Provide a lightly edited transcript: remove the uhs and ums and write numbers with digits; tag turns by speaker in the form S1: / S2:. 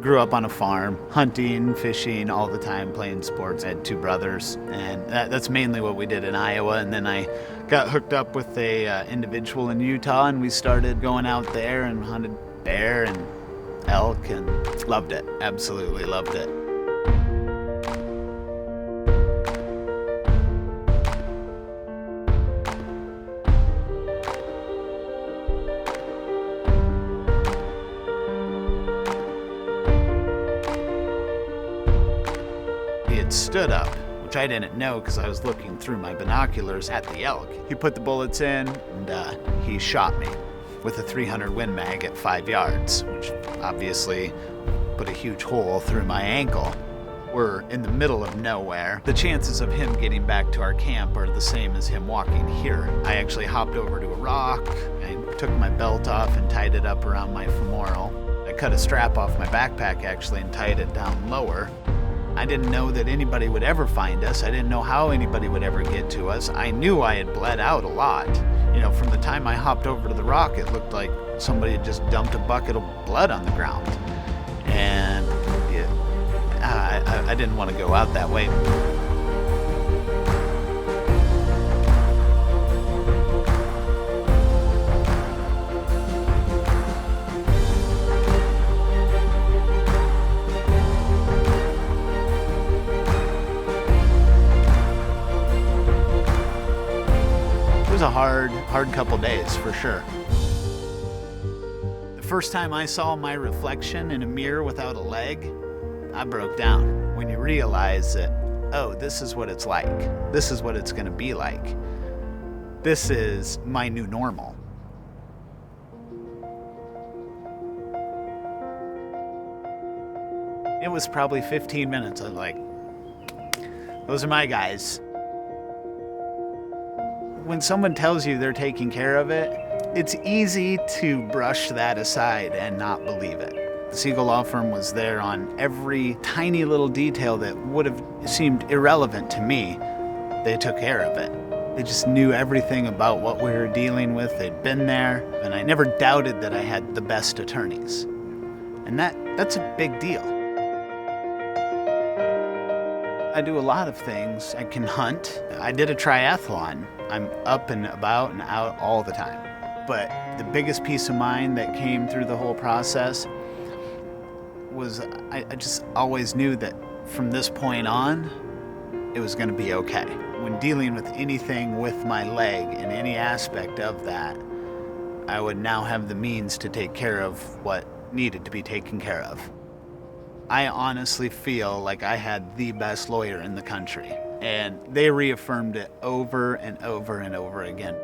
S1: Grew up on a farm, hunting, fishing all the time, playing sports. I had two brothers, and that's mainly what we did in Iowa. And then I got hooked up with a individual in Utah, and we started going out there and hunted bear and elk, and loved it. Absolutely loved it. He had stood up, which I didn't know because I was looking through my binoculars at the elk. He put the bullets in, and he shot me with a 300 Win Mag at 5 yards, which obviously put a huge hole through my ankle. We're in the middle of nowhere. The chances of him getting back to our camp are the same as him walking here. I actually hopped over to a rock. I took my belt off and tied it up around my femoral. I cut a strap off my backpack actually and tied it down lower. I didn't know that anybody would ever find us. I didn't know how anybody would ever get to us. I knew I had bled out a lot. You know, from the time I hopped over to the rock, it looked like somebody had just dumped a bucket of blood on the ground. And I didn't want to go out that way. It was a hard couple days for sure. The first time I saw my reflection in a mirror without a leg, I broke down. When you realize that, oh, this is what it's like. This is what it's gonna be like. This is my new normal. It was probably 15 minutes. I was like, those are my guys. When someone tells you they're taking care of it, it's easy to brush that aside and not believe it. The Siegel Law Firm was there on every tiny little detail that would have seemed irrelevant to me. They took care of it. They just knew everything about what we were dealing with. They'd been there, and I never doubted that I had the best attorneys. And that's a big deal. I do a lot of things. I can hunt. I did a triathlon. I'm up and about and out all the time. But the biggest peace of mind that came through the whole process was I just always knew that from this point on, it was going to be okay. When dealing with anything with my leg and any aspect of that, I would now have the means to take care of what needed to be taken care of. I honestly feel like I had the best lawyer in the country, and they reaffirmed it over and over and over again.